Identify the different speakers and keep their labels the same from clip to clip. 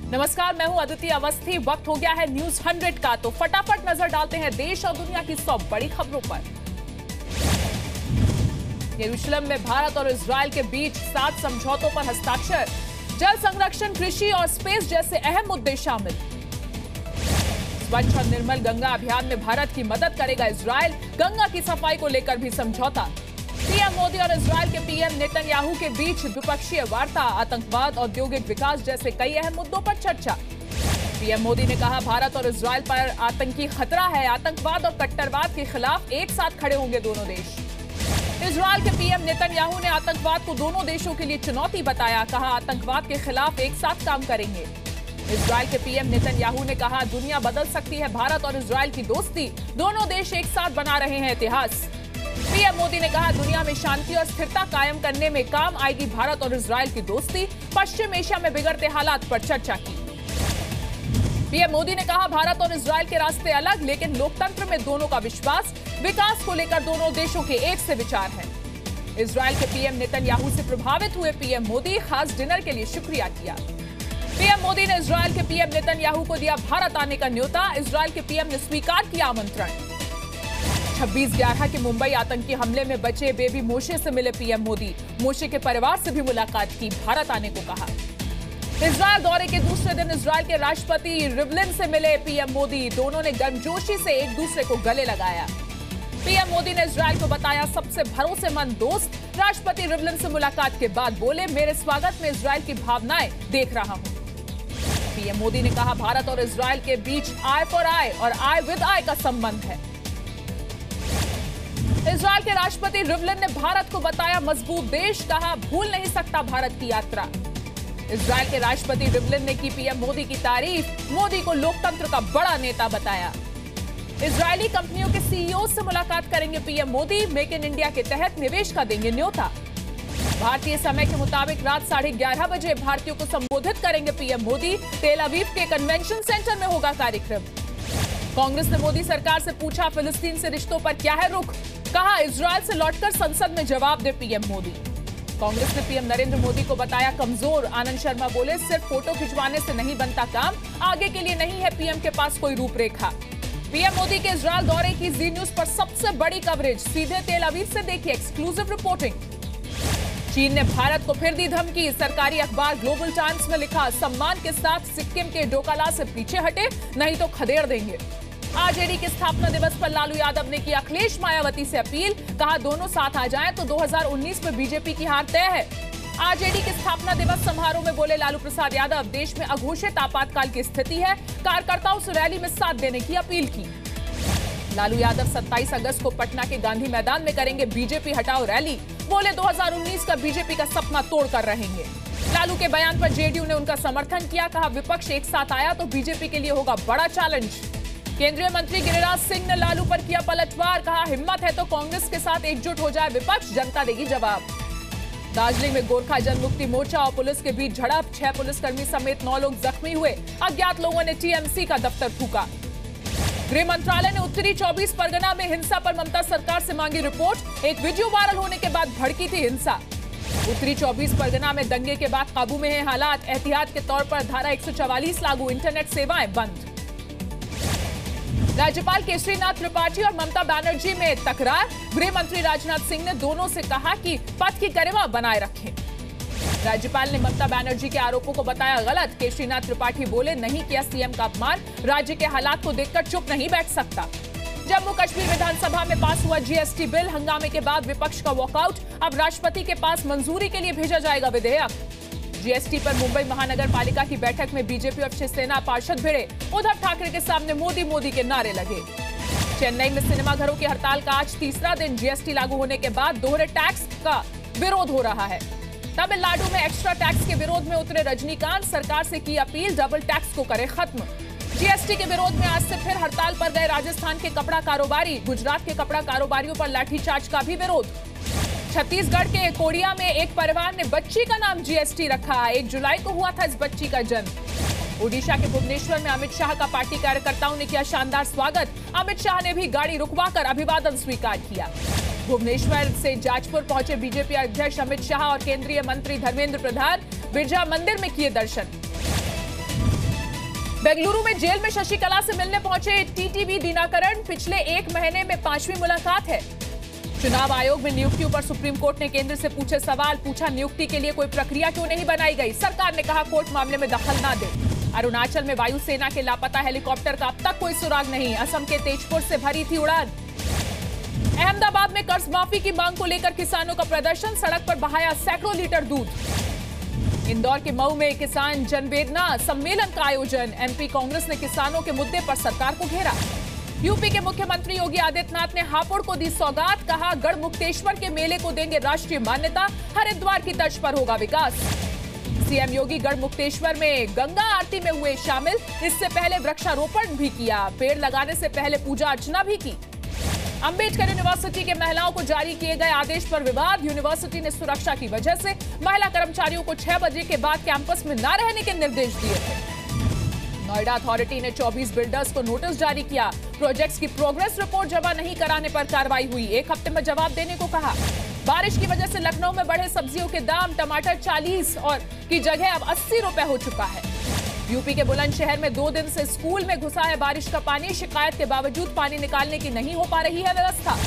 Speaker 1: नमस्कार, मैं हूं अदिति अवस्थी। वक्त हो गया है न्यूज 100 का, तो फटाफट नजर डालते हैं देश और दुनिया की 100 बड़ी खबरों पर। यरूशलेम में भारत और इजरायल के बीच 7 समझौतों पर हस्ताक्षर। जल संरक्षण, कृषि और स्पेस जैसे अहम मुद्दे शामिल। स्वच्छ और निर्मल गंगा अभियान में भारत की मदद करेगा इजरायल। गंगा की सफाई को लेकर भी समझौता। पीएम मोदी और इजरायल के पीएम नेतन्याहू के बीच द्विपक्षीय वार्ता। आतंकवाद, औद्योगिक विकास जैसे कई अहम मुद्दों पर चर्चा। पीएम मोदी ने कहा, भारत और इजरायल पर आतंकी खतरा है। आतंकवाद और कट्टरवाद के खिलाफ एक साथ खड़े होंगे दोनों देश। इजरायल के पीएम नेतन्याहू ने आतंकवाद को दोनों देशों के लिए चुनौती बताया। कहा, आतंकवाद के खिलाफ एक साथ काम करेंगे। इजरायल के पीएम नेतन्याहू ने कहा, दुनिया बदल सकती है। भारत और इजरायल की दोस्ती, दोनों देश एक साथ बना रहे हैं इतिहास। पीएम मोदी ने कहा, दुनिया में शांति और स्थिरता कायम करने में काम आएगी भारत और इजरायल की दोस्ती। पश्चिम एशिया में बिगड़ते हालात पर चर्चा की। पीएम मोदी ने कहा, भारत और इजरायल के रास्ते अलग, लेकिन लोकतंत्र में दोनों का विश्वास। विकास को लेकर दोनों देशों के एक से विचार हैं। इजरायल के पीएम नेतन्याहू से प्रभावित हुए पीएम मोदी, खास डिनर के लिए शुक्रिया किया। पीएम मोदी ने इजरायल के पीएम नेतन्याहू को दिया भारत आने का न्योता। इजरायल के पीएम ने स्वीकार किया आमंत्रण। 26/11 के मुंबई आतंकी हमले में बचे बेबी मोशे से मिले पीएम मोदी। मोशे के परिवार से भी मुलाकात की, भारत आने को कहा। इजरायल दौरे के दूसरे दिन इजरायल के राष्ट्रपति रिवलिन से मिले पीएम मोदी। दोनों ने गर्मजोशी से एक दूसरे को गले लगाया। पीएम मोदी ने इजरायल को बताया सबसे भरोसेमंद दोस्त। राष्ट्रपति रिवलिन से मुलाकात के बाद बोले, मेरे स्वागत में इजरायल की भावनाएं देख रहा हूं। पीएम मोदी ने कहा, भारत और इजरायल के बीच आई फॉर आई और आई विद आई का संबंध है। इजरायल के राष्ट्रपति रिवलिन ने भारत को बताया मजबूत देश। कहा, भूल नहीं सकता भारत की यात्रा। इजरायल के राष्ट्रपति रिवलिन ने की पीएम मोदी की तारीफ। मोदी को लोकतंत्र का बड़ा नेता बताया। इजरायली कंपनियों के सीईओ से मुलाकात करेंगे PM Modi. Make in India के तहत निवेश का देंगे न्योता। भारतीय समय के मुताबिक रात 11:30 बजे भारतीयों को संबोधित करेंगे पीएम मोदी। तेल अवीव के कन्वेंशन सेंटर में होगा कार्यक्रम। कांग्रेस ने मोदी सरकार से पूछा, फिलिस्तीन से रिश्तों पर क्या है रुख। कहा, इजरायल से लौटकर संसद में जवाब दे पीएम मोदी। कांग्रेस ने पीएम नरेंद्र मोदी को बताया कमजोर। आनंद शर्मा बोले, सिर्फ फोटो खिंचवाने से नहीं बनता काम। आगे के लिए नहीं है पीएम के पास कोई रूपरेखा। पीएम मोदी के इजरायल दौरे की जी न्यूज पर सबसे बड़ी कवरेज। सीधे तेल अवीव से देखिए एक्सक्लूसिव रिपोर्टिंग। चीन ने भारत को फिर दी धमकी। सरकारी अखबार ग्लोबल टाइम्स में लिखा, सम्मान के साथ सिक्किम के डोकाला से पीछे हटे, नहीं तो खदेड़ देंगे। आरजेडी के स्थापना दिवस पर लालू यादव ने की अखिलेश मायावती से अपील। कहा, दोनों साथ आ जाएं तो 2019 में बीजेपी की हार तय है। आरजेडी के स्थापना दिवस समारोह में बोले लालू प्रसाद यादव, देश में अघोषित आपातकाल की स्थिति है। कार्यकर्ताओं से रैली में साथ देने की अपील की। लालू यादव 27 अगस्त को पटना के गांधी मैदान में करेंगे बीजेपी हटाओ रैली। बोले, 2019 का बीजेपी का सपना तोड़कर रहेंगे। लालू के बयान पर जेडीयू ने उनका समर्थन किया। कहा, विपक्ष एक साथ आया तो बीजेपी के लिए होगा बड़ा चैलेंज। केंद्रीय मंत्री गिरिराज सिंह ने लालू पर किया पलटवार। कहा, हिम्मत है तो कांग्रेस के साथ एकजुट हो जाए विपक्ष, जनता देगी जवाब। दार्जिलिंग में गोरखा जनमुक्ति मोर्चा और पुलिस के बीच झड़प। 6 पुलिसकर्मी समेत 9 लोग जख्मी हुए। अज्ञात लोगों ने टीएमसी का दफ्तर फूका। गृह मंत्रालय ने उत्तरी 24 परगना में हिंसा पर ममता सरकार से मांगी रिपोर्ट। एक वीडियो वायरल होने के बाद भड़की थी हिंसा। उत्तरी 24 परगना में दंगे के बाद काबू में है हालात। एहतियात के तौर पर धारा 144 लागू, इंटरनेट सेवाएं बंद। राज्यपाल केसरीनाथ त्रिपाठी और ममता बनर्जी में तकरार। गृह मंत्री राजनाथ सिंह ने दोनों से कहा कि पद की गरिमा बनाए रखें। राज्यपाल ने ममता बनर्जी के आरोपों को बताया गलत। केसरीनाथ त्रिपाठी बोले, नहीं किया सीएम का अपमान। राज्य के हालात को देखकर चुप नहीं बैठ सकता। जम्मू कश्मीर विधानसभा में पास हुआ जीएसटी बिल। हंगामे के बाद विपक्ष का वॉकआउट। अब राष्ट्रपति के पास मंजूरी के लिए भेजा जाएगा विधेयक। जीएसटी पर मुंबई महानगर पालिका की बैठक में बीजेपी और शिवसेना पार्षद भिड़े। उद्धव ठाकरे के सामने मोदी मोदी के नारे लगे। चेन्नई में सिनेमाघरों की हड़ताल का आज तीसरा दिन। जीएसटी लागू होने के बाद दोहरे टैक्स का विरोध हो रहा है। तमिलनाडु में एक्स्ट्रा टैक्स के विरोध में उतरे रजनीकांत। सरकार से की अपील, डबल टैक्स को करे खत्म। जीएसटी के विरोध में आज से फिर हड़ताल पर गए राजस्थान के कपड़ा कारोबारी। गुजरात के कपड़ा कारोबारियों पर लाठीचार्ज का भी विरोध। छत्तीसगढ़ के कोडिया में एक परिवार ने बच्ची का नाम जीएसटी रखा। 1 जुलाई को हुआ था इस बच्ची का जन्म। ओडिशा के भुवनेश्वर में अमित शाह का पार्टी कार्यकर्ताओं ने किया शानदार स्वागत। अमित शाह ने भी गाड़ी रुकवाकर अभिवादन स्वीकार किया। भुवनेश्वर से जाजपुर पहुंचे बीजेपी अध्यक्ष अमित शाह और केंद्रीय मंत्री धर्मेंद्र प्रधान बिरजा मंदिर में किए दर्शन। बेंगलुरु में जेल में शशिकला से मिलने पहुंचे टीटीवी दिनाकरण। पिछले 1 महीने में 5वीं मुलाकात है। चुनाव आयोग में नियुक्तियों पर सुप्रीम कोर्ट ने केंद्र से पूछे सवाल। पूछा, नियुक्ति के लिए कोई प्रक्रिया क्यों नहीं बनाई गई? सरकार ने कहा, कोर्ट मामले में दखल ना दे। अरुणाचल में वायुसेना के लापता हेलीकॉप्टर का अब तक कोई सुराग नहीं। असम के तेजपुर से भरी थी उड़ान। अहमदाबाद में कर्ज माफी की मांग को लेकर किसानों का प्रदर्शन। सड़क पर बहाया सैकड़ों लीटर दूध। इंदौर के मऊ में किसान जनवेदना सम्मेलन का आयोजन। एमपी कांग्रेस ने किसानों के मुद्दे पर सरकार को घेरा। यूपी के मुख्यमंत्री योगी आदित्यनाथ ने हापुड़ को दी सौगात। कहा, गढ़मुक्तेश्वर के मेले को देंगे राष्ट्रीय मान्यता। हरिद्वार की तर्ज पर होगा विकास। सीएम योगी गढ़मुक्तेश्वर में गंगा आरती में हुए शामिल। इससे पहले वृक्षारोपण भी किया। पेड़ लगाने से पहले पूजा अर्चना भी की। अंबेडकर यूनिवर्सिटी के महिलाओं को जारी किए गए आदेश पर विवाद। यूनिवर्सिटी ने सुरक्षा की वजह से महिला कर्मचारियों को 6 बजे के बाद कैंपस में न रहने के निर्देश दिए थे। नोएडा अथॉरिटी ने 24 बिल्डर्स को नोटिस जारी किया। प्रोजेक्ट्स की प्रोग्रेस रिपोर्ट जमा नहीं कराने पर कार्रवाई हुई। 1 हफ्ते में जवाब देने को कहा। बारिश की वजह से लखनऊ में बढ़े सब्जियों के दाम। टमाटर 40 और की जगह अब 80 रुपए हो चुका है। यूपी के बुलंदशहर में 2 दिन से स्कूल में घुसा है बारिश का पानी। शिकायत के बावजूद पानी निकालने की नहीं हो पा रही है व्यवस्था।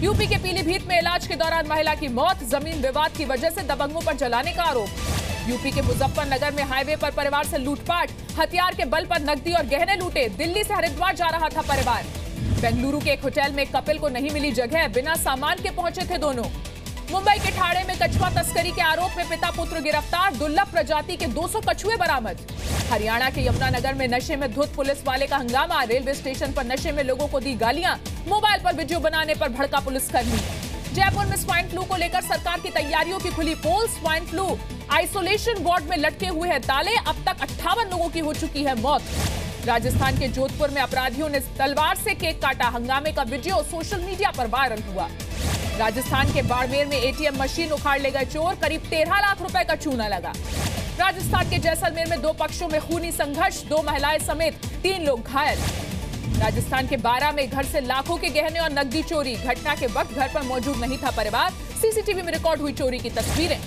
Speaker 1: यूपी के पीलीभीत में इलाज के दौरान महिला की मौत। जमीन विवाद की वजह से दबंगों पर जलाने का आरोप। यूपी के मुजफ्फरनगर में हाईवे पर परिवार से लूटपाट। हथियार के बल पर नकदी और गहने लूटे। दिल्ली से हरिद्वार जा रहा था परिवार। बेंगलुरु के एक होटल में कपिल को नहीं मिली जगह। बिना सामान के पहुंचे थे दोनों। मुंबई के ठाणे में कछुआ तस्करी के आरोप में पिता पुत्र गिरफ्तार। दुर्लभ प्रजाति के 200 कछुए बरामद। हरियाणा के यमुनानगर में नशे में धुत पुलिस वाले का हंगामा। रेलवे स्टेशन पर नशे में लोगों को दी गालियां। मोबाइल पर वीडियो बनाने पर भड़का पुलिसकर्मी। जयपुर में स्वाइन फ्लू को लेकर सरकार की तैयारियों की खुली पोल। स्वाइन फ्लू आइसोलेशन वार्ड में लटके हुए हैं ताले। अब तक 58 लोगों की हो चुकी है मौत। राजस्थान के जोधपुर में अपराधियों ने तलवार से केक काटा। हंगामे का वीडियो सोशल मीडिया पर वायरल हुआ। राजस्थान के बाड़मेर में एटीएम मशीन उखाड़ ले गए चोर। करीब 13 लाख रुपए का चूना लगा। राजस्थान के जैसलमेर में 2 पक्षों में खूनी संघर्ष। 2 महिलाएं समेत 3 लोग घायल। राजस्थान के बारां में घर से लाखों के गहने और नकदी चोरी। घटना के वक्त घर पर मौजूद नहीं था परिवार। सीसीटीवी में रिकॉर्ड हुई चोरी की तस्वीरें।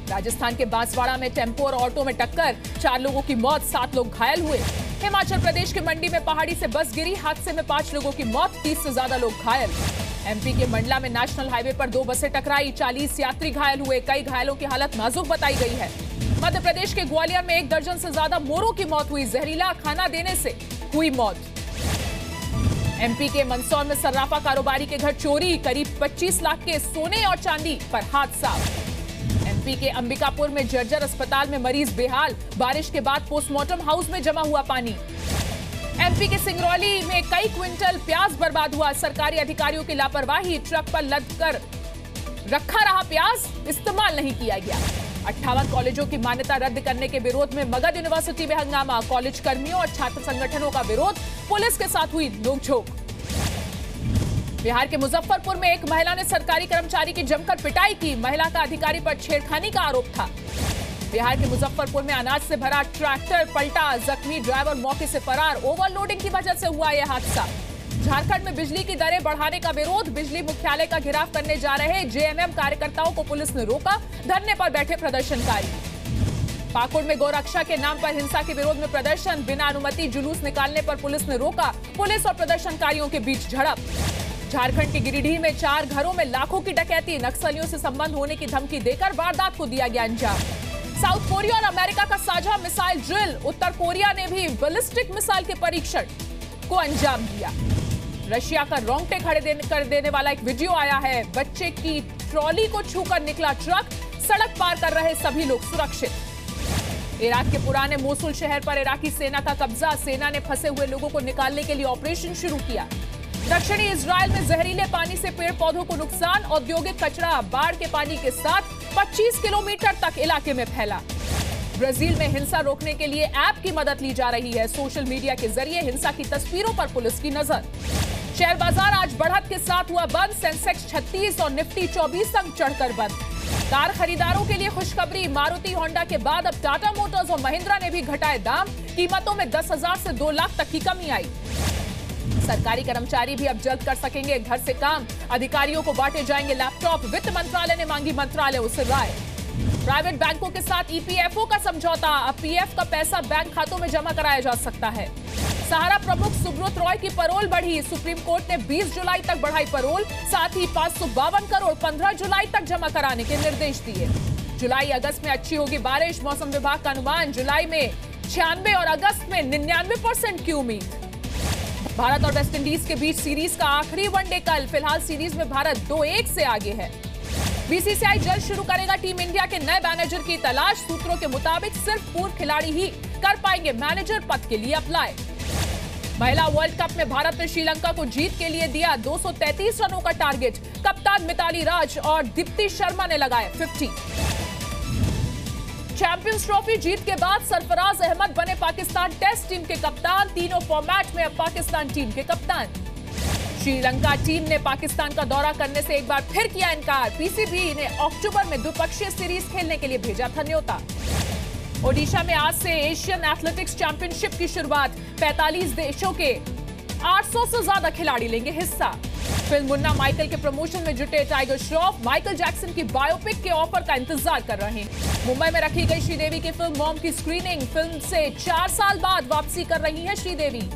Speaker 1: राजस्थान के बांसवाड़ा में टेम्पो और ऑटो में टक्कर। 4 लोगों की मौत, 7 लोग घायल हुए। हिमाचल प्रदेश के मंडी में पहाड़ी से बस गिरी। हादसे में 5 लोगों की मौत, 30 से ज्यादा लोग घायल। एमपी के मंडला में नेशनल हाईवे पर 2 बसें टकराई। 40 यात्री घायल हुए। कई घायलों की हालत नाजुक बताई गई है। मध्य प्रदेश के ग्वालियर में 1 दर्जन से ज्यादा मोरों की मौत हुई। जहरीला खाना देने से हुई मौत। एमपी के मंदसौर में सर्राफा कारोबारी के घर चोरी। करीब 25 लाख के सोने और चांदी पर हाथ साफ। एमपी के अंबिकापुर में जर्जर अस्पताल में मरीज बेहाल। बारिश के बाद पोस्टमार्टम हाउस में जमा हुआ पानी। एमपी के सिंगरौली में कई क्विंटल प्याज बर्बाद हुआ। सरकारी अधिकारियों की लापरवाही। ट्रक पर लद कर रखा रहा प्याज, इस्तेमाल नहीं किया गया। 58 कॉलेजों की मान्यता रद्द करने के विरोध में मगध यूनिवर्सिटी में हंगामा। कॉलेज कर्मियों और छात्र संगठनों का विरोध। पुलिस के साथ हुई नोकझोंक। बिहार के मुजफ्फरपुर में एक महिला ने सरकारी कर्मचारी की जमकर पिटाई की। महिला का अधिकारी पर छेड़खानी का आरोप था। बिहार के मुजफ्फरपुर में अनाज से भरा ट्रैक्टर पलटा। जख्मी ड्राइवर मौके से फरार। ओवरलोडिंग की वजह से हुआ यह हादसा। झारखंड में बिजली की दरें बढ़ाने का विरोध। बिजली मुख्यालय का घेराव करने जा रहे जेएमएम कार्यकर्ताओं को पुलिस ने रोका। धरने पर बैठे प्रदर्शनकारी। पाकुड़ में गौरक्षा के नाम पर हिंसा के विरोध में प्रदर्शन। बिना अनुमति जुलूस निकालने पर पुलिस ने रोका। पुलिस और प्रदर्शनकारियों के बीच झड़प। झारखंड के गिरिडीह में 4 घरों में लाखों की डकैती। नक्सलियों से संबंध होने की धमकी देकर वारदात को दिया गया अंजाम। साउथ कोरिया और अमेरिका का साझा मिसाइल ड्रिल। उत्तर कोरिया ने भी बैलिस्टिक मिसाइल के परीक्षण को अंजाम दिया। रशिया का रोंगटे खड़े कर देने वाला एक वीडियो आया है। बच्चे की ट्रॉली को छूकर निकला ट्रक। सड़क पार कर रहे सभी लोग सुरक्षित। इराक के पुराने मोसुल शहर पर इराकी सेना का कब्जा। सेना ने फंसे हुए लोगों को निकालने के लिए ऑपरेशन शुरू किया। दक्षिणी इजराइल में जहरीले पानी से पेड़ पौधों को नुकसान। औद्योगिक कचरा बाढ़ के पानी के साथ 25 किलोमीटर तक इलाके में फैला। ब्राजील में हिंसा रोकने के लिए ऐप की मदद ली जा रही है। सोशल मीडिया के जरिए हिंसा की तस्वीरों पर पुलिस की नजर। शेयर बाजार आज बढ़त के साथ हुआ बंद। सेंसेक्स 36 और निफ्टी 24 अंक चढ़कर बंद। कार खरीदारों के लिए खुशखबरी। मारुति होंडा के बाद अब टाटा मोटर्स और महिंद्रा ने भी घटाए दाम। कीमतों में 10,000 से 2 लाख तक की कमी आई। सरकारी कर्मचारी भी अब जल्द कर सकेंगे घर से काम। अधिकारियों को बांटे जाएंगे लैपटॉप। वित्त मंत्रालय ने मांगी मंत्रालयों से राय। प्राइवेट बैंकों के साथ ईपीएफओ का समझौता, अब पीएफ का पैसा बैंक खातों में जमा कराया जा सकता है। सहारा प्रमुख सुब्रत रॉय की पैरोल बढ़ी, सुप्रीम कोर्ट ने 20 जुलाई तक बढ़ाई पैरोल, साथ ही 552 करोड़ 15 जुलाई तक जमा कराने के निर्देश दिए। जुलाई अगस्त में अच्छी होगी बारिश, मौसम विभाग का अनुमान, जुलाई में 96 और अगस्त में 99% की उम्मीद। भारत और वेस्टइंडीज के बीच सीरीज का आखिरी वनडे कल, फिलहाल सीरीज में भारत 2-1 से आगे है। बीसीसीआई जल्द शुरू करेगा टीम इंडिया के नए मैनेजर की तलाश, सूत्रों के मुताबिक सिर्फ पूर्व खिलाड़ी ही कर पाएंगे मैनेजर पद के लिए अप्लाई। महिला वर्ल्ड कप में भारत ने श्रीलंका को जीत के लिए दिया 233 रनों का टारगेट, कप्तान मिताली राज और दीप्ति शर्मा ने लगाए 50। चैंपियंस ट्रॉफी जीत के बाद सरफराज अहमद बने पाकिस्तान टेस्ट टीम के कप्तान, तीनों फॉर्मेट में अब पाकिस्तान टीम के कप्तान। श्रीलंका टीम ने पाकिस्तान का दौरा करने से एक बार फिर किया इनकार, पीसीबी ने अक्टूबर में द्विपक्षीय सीरीज खेलने के लिए भेजा था न्योता। ओडिशा में आज से एशियन एथलेटिक्स चैंपियनशिप की शुरुआत, 45 देशों के 800 से ज्यादा खिलाड़ी लेंगे हिस्सा। फिल्म मुन्ना माइकल के प्रमोशन में जुटे टाइगर श्रॉफ माइकल जैक्सन की बायोपिक के ऑफर का इंतजार कर रहे हैं। मुंबई में रखी गई श्रीदेवी की फिल्म मॉम की स्क्रीनिंग, फिल्म से 4 साल बाद वापसी कर रही है श्रीदेवी।